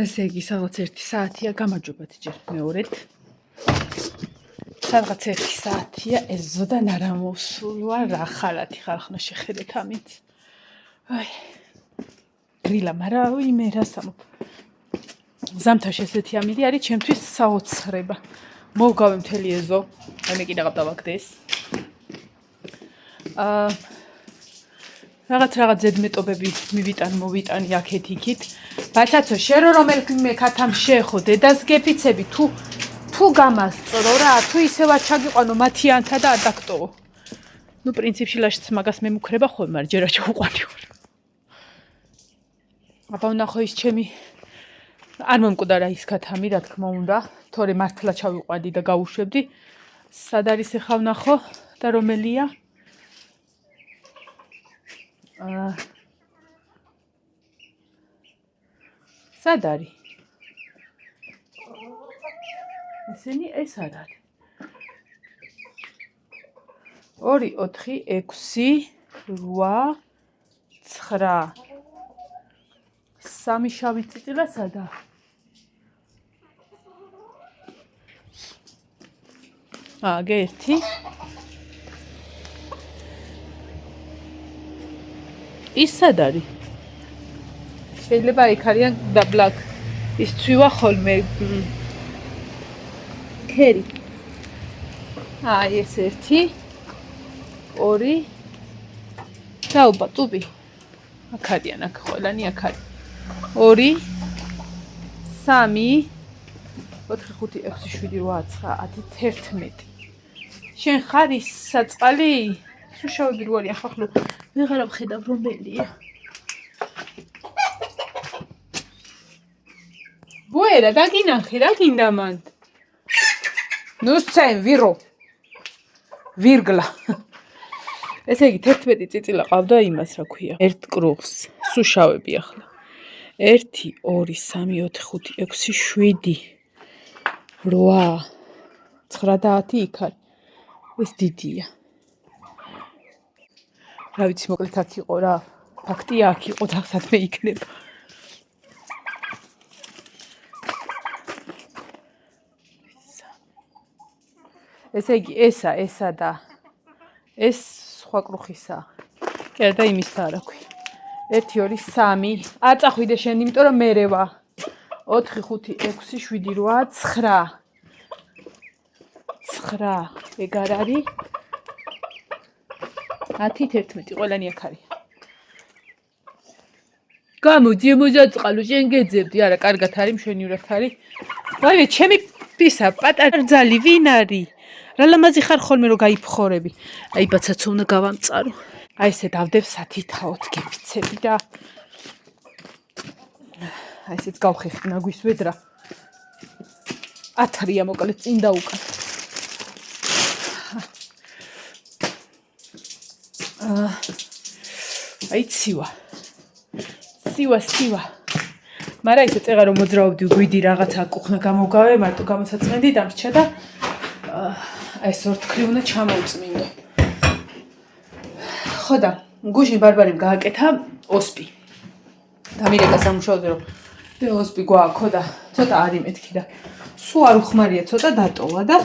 ესე იგი, სადღაც 1 საათია, გამარჯობათ ჯერ მეორედ. სადღაც 1 საათია, ეს ზოდან არ ამოვსულვა, რა ხალათი ხალხნა შეხედეთ ამით. აი. გრილა, მაგრამ მე რას ამობ. ზამთარში ესეთი ამინდი არის ჩემთვის საოცრება. მოვგავე მთელი ეზო, აი მე კიდე გავდავაგდეს. რაღაც ზედმეტობები მოვიტანი აქეთ-იქით. ბაცაცო, შენ რომელიმე ქათამ შეეხო დედას გეფიცები თუ გამასწრო რა, თუ ისევ არ ჩაგიყვანო მათიანთა და არ დაგტოვო. ნუ პრინციპში ლაშიც მაგას მემუქრება ხოლმე, მაგრამ ჯერ არ ჩაუყვანი ვარ. აბა ვნახო ის ჩემი არ მომკვდარა ის ქათამი, რა თქმა უნდა, თორე მართლა ჩავიყვანდი და გავუშვებდი. სად არის ახლა ვნახო და რომელია? სად არის? ესენი ეს არ არის. 2 4 6 8 9 3 შავი წიწილა სადა? გერთი. ის სად არის? შეიძლება იქ არიან დაბლაკ. ის ცვივა ხოლმე. ქერი. ეს 1 2 დაუბა ტუბი. აქ არიან, აქ ყველანი აქ არის. 2 3 4 5 6 7 8 9 10 11. შენ ხარ ის საწყალი? სუშავები რო არის, ახლა ვეღარ ვხედავ რომელია. ბუერა, დაგინახე, რა გინდა მან? ნუ სცენ ვირო. ვირგლა. ესე იგი 11 წიწილა ყავდა იმას, რა ქვია. ერთ კრუხს, სუშავები ახლა. 1 2 3 4 5 6 7 8 9 და 10 იქ არის. ეს დიდია. რა ვიცი, მოკლედ აქ იყო რა. ფაქტია აქ იყო და სადმე იქნება. ესე იგი, ესა და ეს სხვა კრუხისა. კი არა და იმისა რა ქვია. 1 2 3 არ წახვიდე შენ, იმიტომ რომ მერევა. 4 5 6 7 8 9 ეგ არ არის. 10 11 ყველანი აქ არის. გამოდი მოძაწყალო, შენ გეძებდი, არა, კარგად არის, მშვენივრად არის. ვაიმე, ჩემი პისა, პატარა ძალი ვინ არის? რა ლამაზი ხარ ხოლმე რომ გაიფხორები. აი ბაცაცო უნდა გავამწარო. აი ესე დავდებ სათითაოთ გეფიცები და აი ესეც გავხეხი ნაგვის ვედრა. 10-რია მოკლედ წინ და უკან. აი ცივა. მაგრამ ესე წეღა რომ მოძრაობდი გვიდი რაღაცა კუხნა გამოვგავე, მარტო გამოსაწმენდი დამრჩა და აი ეს ორთქრი უნდა ჩამოვწმინდო. ხო და გუშინ ბარბარემ გააკეთა ოსპი. დამირეკა სამუშაოზე რომ ოსპი გვააქო და ცოტა არ იმეთქი და სულ არ უხმარია, ცოტა დატოვა და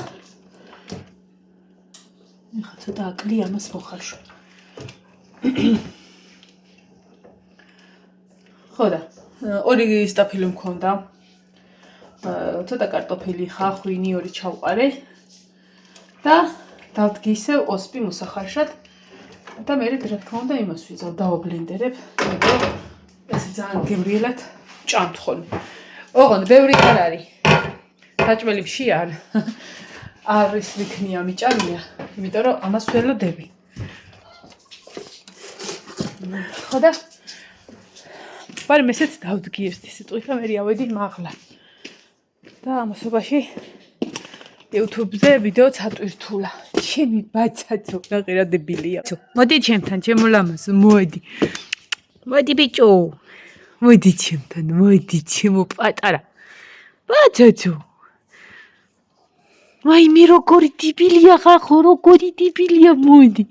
ეხა ცოტა აკლი ამას მოხარშვა. ხო და 2 სტაფილი მქონდა. ცოტა კარტოფილი ხა, ღვინი 2 ჩავყარე. და დავდგი ისევ ოსპი მოსახარშად და მე რა თქმა უნდა იმას ვიზავ, დავაბლენდერებ, მაგრამ ეს ძალიან გემრიელად ჭამთ ხოლმე. ოღონდ ბევრი არ არის. საჭმელი მშია არის ვიქნია მიჭამია, იმიტომ რომ ამას ველოდები. ხო და მაგრამ ესეც დავდგი ერთი სიტყვით და მე ავედი მაღლა. და ამასობაში YouTube-ზე ვიდეოც ატვირთულა. ჩემი ბაცაცო, რა დებილია. მოდი ჩემთან, ჩემო ლამაზო, მოდი. მოდი ბიჭო. მოდი ჩემთან, მოდი ჩემო პატარა. ბაცაცო. ვაი მე როგორი დებილია ხახო, როგორი დებილია, მოდი.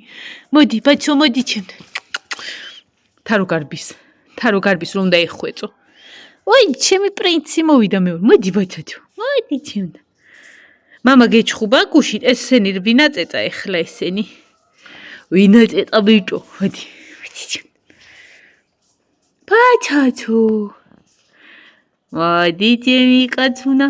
მოდი ბაცო, მოდი ჩემთან. თარო გარბის რომ უნდა ეხვეწო. ой, ჩემი პრინცი მოვიდა მე. მოდი ბაჭაჭო. მოდი ჩემდა. მამა გეჩხუბა გუშინ ესენი ვინა წეწა ეხლა ესენი. ვინა წეწა ბიჭო. მოდი. ბაჭაჭო. მოდი ჩემი კაცუნა.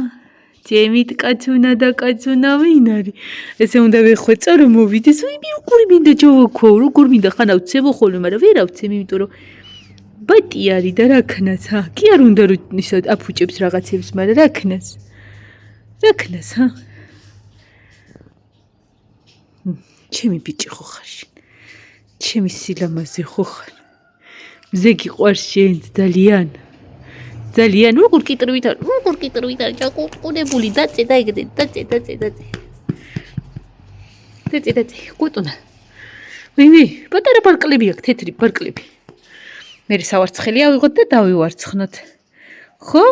ჩემი კაცუნა და კაცუნა ვინ არის? ესე უნდა ვეხვეწო რომ მოვიდეს. უი როგორ მინდა ჯოვოქო, როგორ მინდა ხან ავცემო ხოლმე, მაგრამ ვერ ავცემ, იმიტომ რომ ბატი არის და რა ქნას, კი არ უნდა რომ ისე აფუჭებს რაღაცებს, მაგრამ რა ქნას? რა ქნას, ჩემი ბიჭი ხო ხარ შენ? ჩემი სილამაზე ხო ხარ? მზე გიყვარს შენ ძალიან. ძალიან როგორ კიტრივით არის ჭაკუყუნებული დაწე დაიგდე დაწე კუტუნა ვინი პატარა ბარკლები აქვს თეთრი ბარკლები მე სავარცხელი ავიღოთ და დავივარცხნოთ ხო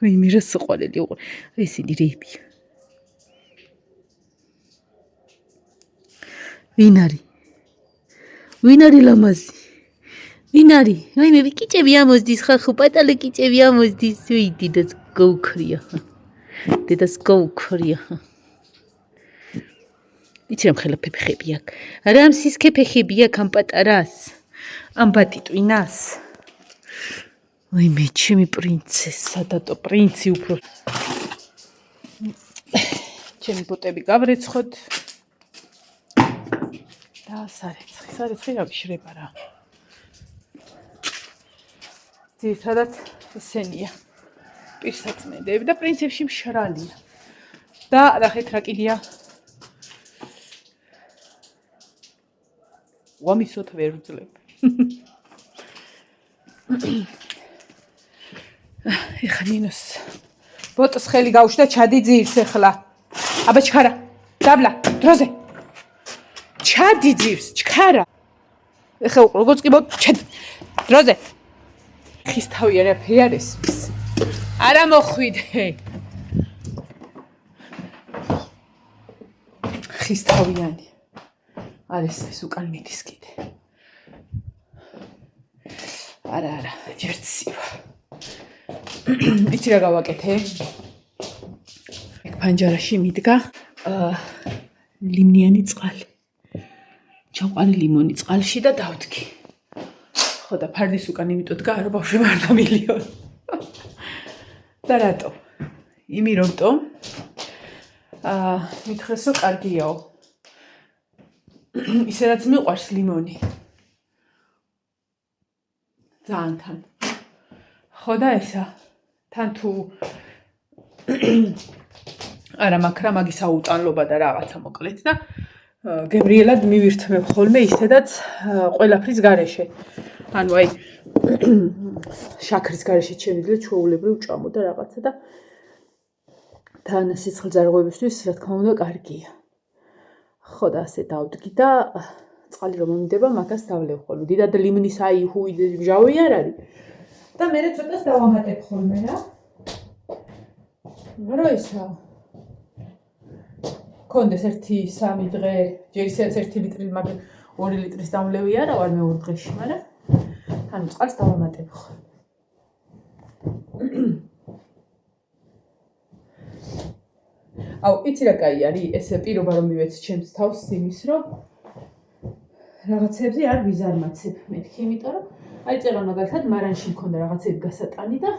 ვინი რა სიყვარელი უყურე ესენი რეები ვინ არის ლამაზი ვინ არის? აი მე კიჭები ამოსდის ხახო პატალე კიჭები ამოსდის ვი დედას გოუქრია. იცი რომ ხელა ფეფეხები აქვს. რამ სისქე ფეხები აქვს ამ პატარას? ამ ბატიტვინას. აი მე ჩემი პრინცესა დატო პრინცი უფრო. ჩემი ბოტები გავრეცხოთ. და სარეცხი რა ვიშრება რა. ძირითადად ესენია პირსაწმენდები და პრინციპში მშრალია და ნახეთ რა კიდია ვამისოთ ვერ ვძლებ ეხა ნინოს ბოტოს ხელი გავუშდა ჩადი ძირს ეხლა აბა ჩქარა დაბლა დროზე ჩადი ძირს ჩქარა ეხა როგორც კი ჩადი დროზე ხის თავი არაფერი არ ესმის. არა მოხვიდე. ხის თავიანი. არ ესმის უკან მიდის კიდე. არა, ჯერცივა. იცი რა გავაკეთე? ეგ პანჯარაში მიდგა ლიმონიანი წყალი. ჩავყარი ლიმონი წყალში და დავდგი. ხო და ფარდის უკან იმიტომ დგა რა ბავშვი მარდა მილიონი. და რატო? იმიტომ მითხესო კარგიაო. ისედაც მიყვარს ლიმონი. ძალიან თან. ხო და ესა თან თუ არა მაგრამ მაგის აუტანლობა და რაღაცა მოკლედ და გებრიელად მივირთმევ ხოლმე ისედაც ყველაფრის გარეშე. ანუ აი შაქრის გარეშე შემიძლია ჩვეულებრივ ჭამო და რაღაცა და თან სიცხლძარღვებისთვის რა თქმა უნდა კარგია. ხო და ასე დავდგი და წყალი რომ მომიდება მაგას დავლევ ხოლმე. დიდად ლიმნის აი ჰუიდი ჟავი არ არის. და მე ცოტას დავამატებ ხოლმე რა. რა ისა? კონდეს 1-3 დღე, ჯერ ისეც 1 ლიტრი, მაგრამ 2 ლიტრის დამლევი არა ვარ მეორე დღეში, მაგრამ ანუ წყალს დავამატებ ხოლმე. აუ, იცი რა კაი არის? ეს პირობა რომ მივეცი ჩემს თავს იმის რომ რაღაცებზე არ ვიზარმაცებ მეთქი, იმიტომ რომ აი წერა მაგალითად მარანში მქონდა რაღაცები გასატანი და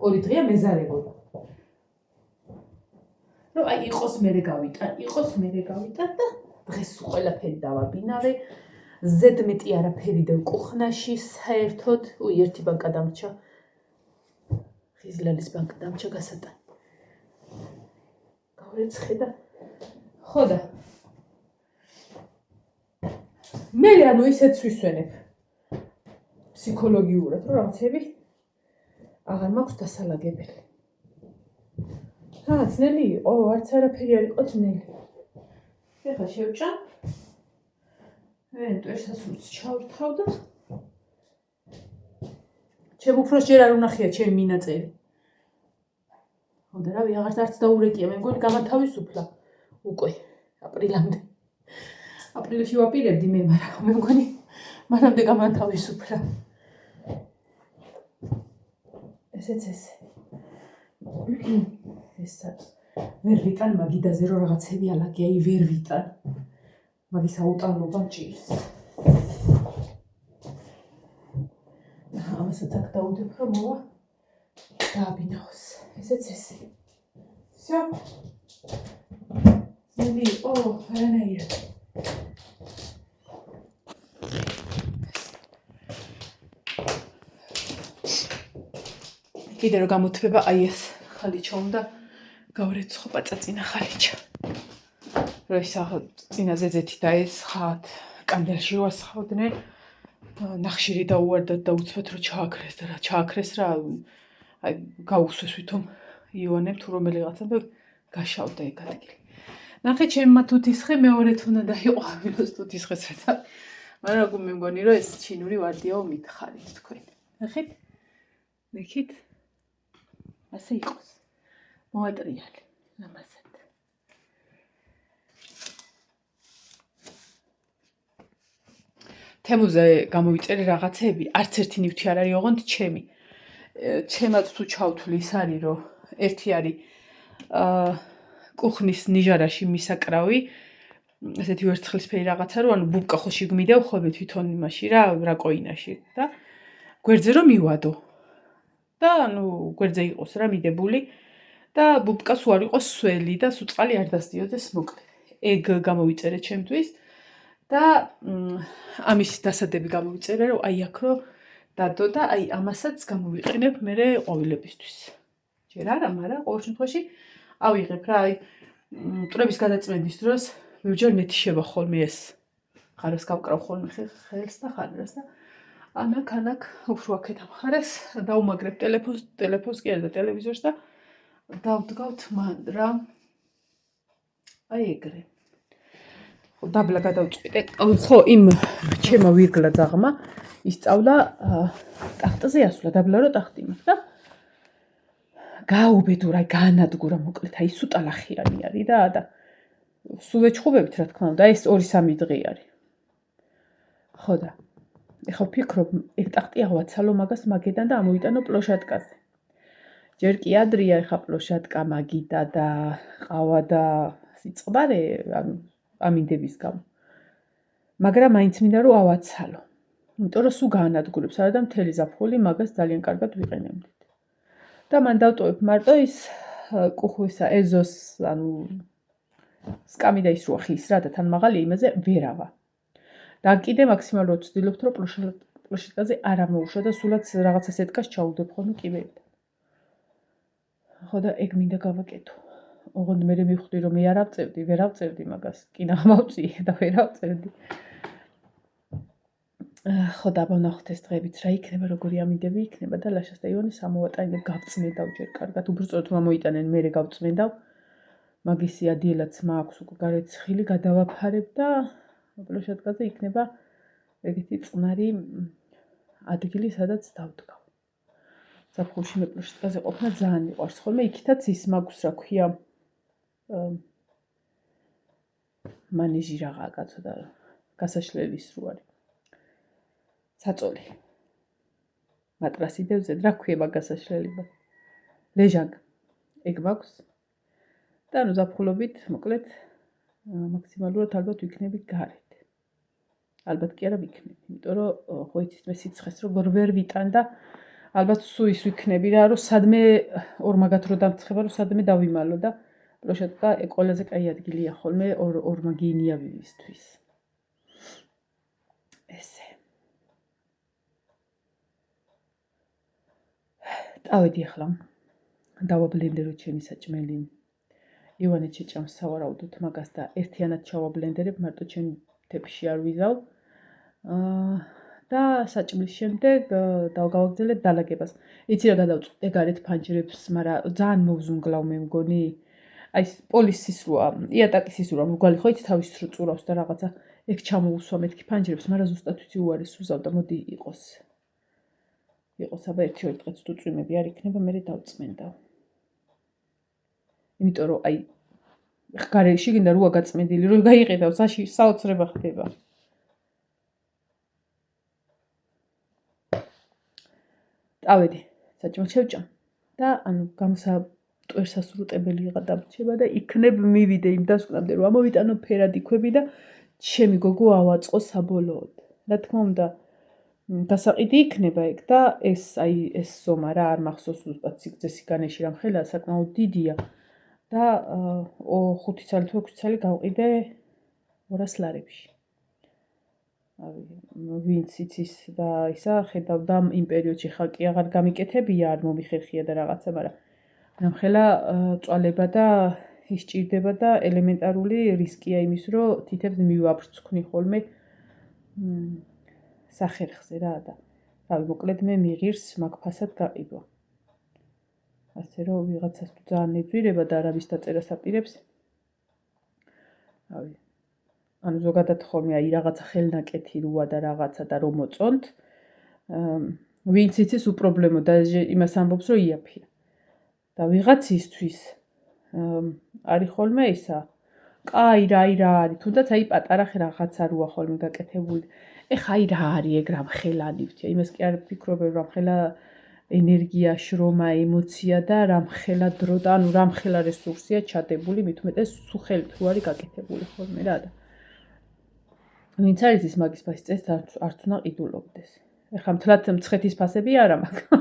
2 დღეა მეზარებოდა. რომ აი იყოს მერე გავიტან და დღეს ყველაფერი დავაბინავე. ზედმეტი არაფერი და კუხნაში საერთოდ ერთი ბანკა დამრჩა. ხიზლალის ბანკა დამრჩა გასატანი. გავეცხე და ხო და მე ანუ ისეც ვისვენებ ფსიქოლოგიურად რომ რაღაცები აღარ მაქვს დასალაგებელი. ძნელი იყო, არც არაფერი არ იყო ძნელი. ეხლა შევჭამ. ვენტვერსასურს ჩავრთავ და ჩემ უფროს ჯერ არ უნახია ჩემი მინაწერი. ხო და რავი, აღარც დაურეკია, მე მგონი გამათავისუფლა უკვე აპრილამდე. აპრილში ვაპირებდი მე, მაგრამ მე მგონი მანამდე გამათავისუფლა. ესეც ესე. ესაც ვერ ვიტან მაგიდაზე რომ რაღაცები ალაგი აი ვერ ვიტან. მაგის აუტანობა მჭირს. ამასაც აქ დაუდებ რომ მოვა დააბინახოს. ესეც ესე. всё. ძნელი იყო არანაირად. კიდე რომ გამოთვება აი ეს ხალიჩა უნდა გავრეცხო პაწაწინა ხალიჩა. რომ ის წინაზე ზეთი და ეს ხათ კანდელში რო ასხავდნენ ნახშირი დაუვარდათ და უცბად რომ ჩააქრეს და რა ჩააქრეს რა აი გაუსვეს ვითომ იონებ თუ რომელიღაცა და გაშავდა ეგ ადგილი. ნახე ჩემმა თუთისხე მეორედ უნდა დაიყვავილოს თუთისხეს მეცა. მაგრამ მე მგონი რომ ეს ჩინური ვარდიაო მითხარით თქვენ. ნახეთ? ნახეთ? ასე იყოს. მოატრიალე ამასად. თემუზე გამოვიწერე რაღაცები, არც ერთი ნივთი არ არის ოღონდ ჩემი. ჩემაც თუ ჩავთვლი ის არის რომ ერთი არის კუხნის ნიჟარაში მისაკრავი, ესეთი ვერცხლისფერი რაღაცა რომ ანუ ბუბკა ხო შეგმიდევ ხოლმე თვითონ იმაში რა კოინაში და გვერდზე რომ მივადო. და ანუ გვერდზე იყოს რა მიდებული და ბუბკას უარ იყოს სველი და სუწყალი არ დასდიოდეს მოკლედ. ეგ გამოვიწერე ჩემთვის და ამის დასადები გამოვიწერე რომ აი აქ რო დადო და აი ამასაც გამოვიყენებ მე ყვავილებისთვის. ჯერ არა, მაგრამ ყოველ შემთხვევაში ავიღებ რა აი მტრების გადაწმენდის დროს მივჯერ მეთიშება ხოლმე ეს ხარეს გავკრავ ხოლმე ხელს და ხარეს და ანაკ უფრო აქეთ ამხარეს დაუმაგრებ ტელეფონს კი არა და ტელევიზორს და დავდგავთ მან რა აი ეგრე ხო დაბლა გადავწყვიტე ხო იმ ჩემო ვირგლა ძაღმა ისწავლა ტახტზე ასვლა დაბლა რო ტახტი მაქვს და გაუბედურა განადგურა მოკლედ აი სუტალახიანი არის და სულ ვეჩხუბებით რა თქმა უნდა ეს 2-3 დღე არის ხო და ეხლა ვფიქრობ ეგ ტახტი აღვაცალო მაგას მაგედან და ამოვიტანო პლოშატკაზე ჯერ კი ადრია ეხლა პლოშატკა მაგიდა და ყავა და სიწყბარე ამინდების გამო მაგრამ მაინც მინდა რომ ავაცალო იმიტომ რომ სულ გაანადგურებს არა და მთელი ზაფხული მაგას ძალიან კარგად ვიყენებდით და მან დავტოვებ მარტო ის კუხვისა ეზოს ანუ სკამი და ის რო ხის რა და თან მაღალი იმაზე ვერავა და კიდე მაქსიმალურად ვცდილობთ რომ პლოშატკაზე არ ამოუშვა და სულაც რაღაცა სეტკას ჩაუდებ ხოლმე კიბეებთან ხო და ეგ მინდა გავაკეთო ოღონდ მე მივხვდი რომ მე ვერ ავწევდი მაგას კი ნახმავწიე და ვერ ავწევდი ხო და ვნახოთ ეს დღეებიც რა იქნება როგორი ამინდები იქნება და ლაშას და ივანეს ამოვატანე გავწმენდავ ჯერ კარგად უბრალოდ რომ ამოიტანენ მე გავწმენდავ მაგისი ადიელაც მაქვს უკვე გარეცხილი გადავაფარებ და პლოშატკაზე იქნება ეგეთი წყნარი ადგილი სადაც დავდგავ ზაფხულში მე პლოშატკაზე ყოფნა ძალიან მიყვარს ხოლმე იქითაც ის მაქვს რა ქვია მანეჟი რაღა კაცო და გასაშლელის რო არის საწოლი მატრასი დევზედ რა ქვია მაგასაშლელება ლეჟაკ ეგ მაქვს და ანუ ზაფხულობით მოკლედ მაქსიმალურად ალბათ ვიქნები გარეთ ალბათ კი არა ვიქნები იმიტომ რომ ხო იცით მე სიცხეს როგორ ვერ ვიტან და ალბათ სულ ის ვიქნები რა რომ სადმე ორმაგად რო დამცხება რომ სადმე დავიმალო და პლოშატკა ყველაზე კაი ადგილია ხოლმე ორმაგინია ვისთვის ესე წავედი ახლა დავაბლენდეროთ ჩემი საჭმელი ივანე შეჭამს სავარაუდოდ მაგას და ერთიანად ჩავაბლენდერებ მარტო ჩემ თეფში არ ვიზავ და საჭმლის შემდეგ გავაგზავნებ დალაგებას იცი რა გადავწყვიტე გარეთ ფანჯრებს მაგრამ ძალიან მოვზუნგლავ მე მგონი აი პოლისის როა იატაკის ის როა მრგვალი ხო იცი თავის რო წურავს და რაღაცა ეგ ჩამოუსვა მეთქი ფანჯრებს მაგრამ ზუსტად ვიცი უარეს უზავ და მოდი იყოს აბა 1-2 დღეც თუ წვიმები არ იქნება მე დავწმენდავ იმიტომ რომ აი გარეში გინდა როა გაწმენდილი რომ გაიყიდავ საში საოცრება ხდება წავედი საჭმელ შევჭამ და ანუ გამოსატვერსასრუტებელი ვიღა დამრჩება და იქნებ მივიდე იმ დასკვნამდე რომ ამოვიტანო ფერადი ქვები და ჩემი გოგო ავაწყო საბოლოოდ. რა თქმა უნდა გასაყიდი იქნება ეგ და ეს ზომა რა არ მახსოვს ზუსტად სიგრძე სიგანეში რამხელა საკმაოდ დიდია და 5 წელი თუ 6 წელი გავყიდე 200 ლარებში. ვინც იცის და ისა ხედავდა იმ პერიოდში ხალხი აღარ გამიკეთებია არ მომიხერხია და რაღაცა, მაგრამ რამხელა წვალება და ისჭირდება და ელემენტარული რისკია იმის რომ თითებს მივაფრცხვნი ხოლმე სახერხზე რა და რავი მოკლედ მე მიღირს მაგ ფასად გაყიდვა. ასე რომ ვიღაცას თუ ძალიან ეძვირება და არავის დაწერას აპირებს. რავი ანუ ზოგადად ხოლმე აი რაღაცა ხელნაკეთი როა და რაღაცა და რომ მოწონთ ვინც იცის უპრობლემო და იმას ამბობს რომ იაფია. და ვიღაცისთვის არის ხოლმე ისა კაი რა არის თუნდაც აი პატარა რაღაცა როა ხოლმე გაკეთებული. ეხა აი რა არის ეგ რამხელანივთია იმას კი არ ფიქრობენ რამხელა ენერგია, შრომა, ემოცია და რამხელა დრო და ანუ რამხელა რესურსია ჩადებული მით უმეტეს სუხელი თუ არის გაკეთებული ხოლმე რა და ვინც არის ის მაგის ფასი წეს არც უნდა ყიდულობდეს. ეხლა მთლად მცხეთის ფასები არა მაქვს.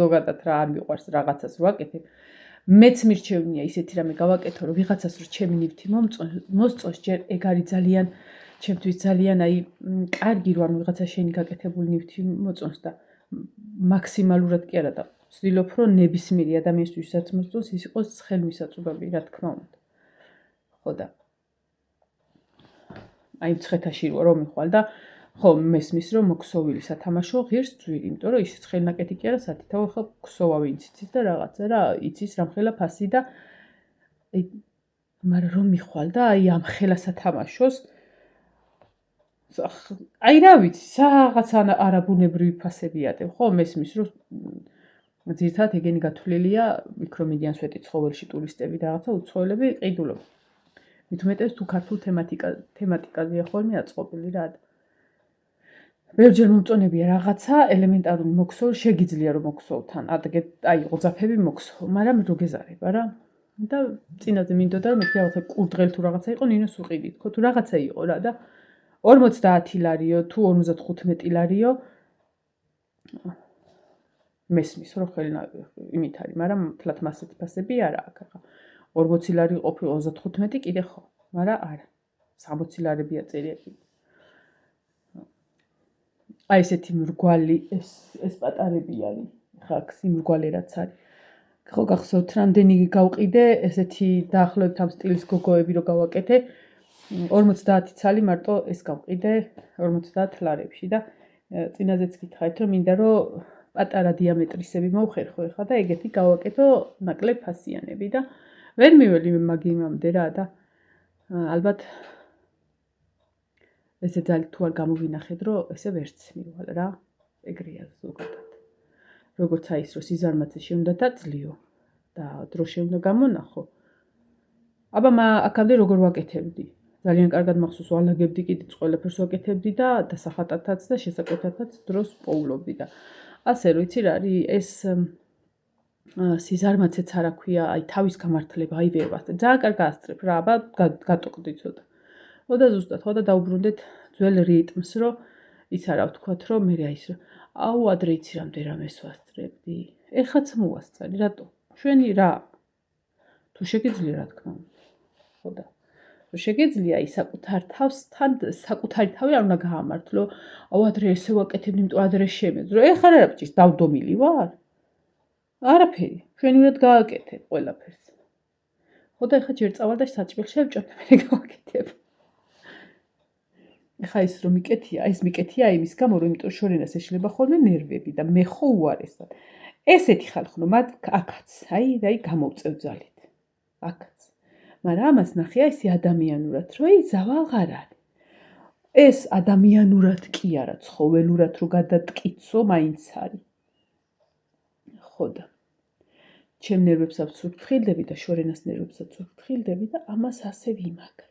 ზოგადად რა არ მიყვარს რაღაცას რო აკეთებ. მეც მირჩევნია ისეთი რამე გავაკეთო რომ ვიღაცას რო ჩემი ნივთი მოსწონს ჯერ ეგ არის ძალიან ჩემთვის ძალიან აი კარგი რომ ანუ ვიღაცა შენი გაკეთებული ნივთი მოწონს და მაქსიმალურად კი არა და ვცდილობ რომ ნებისმიერი ადამიანისთვის ვისაც მოსწონს ის იყოს ხელმისაწვდომი რა თქმა უნდა. ხო და აი მცხეთაში რომ მიხვალ და ხო მესმის რომ მოქსოვილი სათამაშო ღირს ძვირი, იმიტომ რომ ისიც ხელნაკეთი კი არა სათითაო ხო ქსოვა ვინც იცის და რაღაცა რა იცის რამხელა ფასი და მაგრამ რომ მიხვალ და აი ამ ხელა სათამაშოს აი რა ვიცი რაღაცა არაბუნებრივი ფასები ატევ ხო მესმის რომ ძირთად ეგენი გათვლილია იქ რომ მიდიან სვეტი ცხოველში ტურისტები და რაღაცა უცხოელები ყიდულობენ. მით უმეტეს თუ ქართულ თემატიკაზეა ხოლმე აწყობილი რა და ბევრჯერ მომწონებია რაღაცა ელემენტარული მოქსოვ შეგიძლია რომ მოქსოვთან აი ოძაფები მოქსოვ მაგრამ რო გეზარება რა და წინაზე მინდოდა რომ მე რაღაცა კურდღელი თუ რაღაცა იყო ნინოს უყიდით ხო თუ რაღაცა იყო რა და 50 ლარიო თუ 55 ლარიო მესმის რომ ხელნა იმით არის მაგრამ თლათ მასეთი ფასები არა აქვს ახლა 40 ლარი ყოფილი 35 კიდე ხო მაგრამ არა 60 ლარებია წერია აი ესეთი მრგვალი ეს პატარები არის ხა სიმრგვალე რაც არის ხო გახსოვთ რამდენი გავყიდე ესეთი დაახლოებით ამ სტილის გოგოები რო გავაკეთე 50 ცალი მარტო ეს გავყიდე 50 ლარებში და წინაზეც გითხარით რომ მინდა რომ პატარა დიამეტრისები მოვხერხო ეხლა და ეგეთი გავაკეთო ნაკლებ ფასიანები და ვერ მიველი მაგიმამდე რა და ალბათ ესე ძალიან თუ არ გამოვინახეთ რომ ესე ვერც მივალ რა ეგრეა ზოგადად როგორც აი ის რომ სიზარმაცე შეუნდა დაძლიო და დრო შეუნდა გამონახო აბა აქამდე როგორ ვაკეთებდი ძალიან კარგად მახსოვს ვალაგებდი კიდე ყველაფერს ვაკეთებდი და დასახატათაც და შესაკვეთათაც დროს პოულობდი და ასე რომ იცი რა არის ეს სიზარმაცეც არ აქვია აი თავის გამართლება აი ვერ ვასწრებ ძალიან კარგ ასწრებ რა აბა გატოყდი ცოტა ხო და ზუსტად ხო და დაუბრუნდეთ ძველ რიტმს რომ ის არა ვთქვათ რომ მე რა ის რომ აუ ადრე იცი რამდენს ვასწრებდი ეხაც მოვასწარი რატო ჩვენი რა თუ შეგიძლია რა თქმა უნდა ხო და თუ შეგიძლია ის საკუთარ თავსთან საკუთარი თავი არ უნდა გაამართლო აუ ადრე ესე ვაკეთებდი იმიტომ ადრე შემეძრო ეხლა რა ბჭის დავდომილი ვარ არაფერი ჩვენურად გააკეთე ყველაფერს ხო და ეხლა ჯერ წავალ და საჭმელ შევჭამ და მე გავაკეთებ ეხა ის რომ მიკეთია ეს მიკეთია იმის გამო რომ იმიტომ შორენას ეშლება ხოლმე ნერვები და მე ხო უარესად ესეთი ხალხი რომ მათ აქაც აი გამოვწევ ძალით აქაც მაგრამ ამას ნახე ისე ადამიანურად რომ ზავა აღარ არის ეს ადამიანურად კი არა ცხოველურად რო გადატკიცო მაინც არის ხო და ჩემ ნერვებსაც ვფრთხილდები და შორენას ნერვებსაც ვფრთხილდები და ამას ასე ვიმაგრე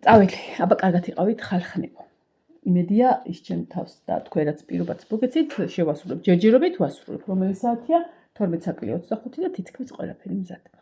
წავედი აბა კარგად იყავით ხალხნებო იმედია ის ჩემ თავს და თქვენ რაც პირობაც მოგეცით შევასრულებ ჯერჯერობით ვასრულებ რომელი საათია 12 საკლი 25 და თითქმის ყველაფერი მზადდება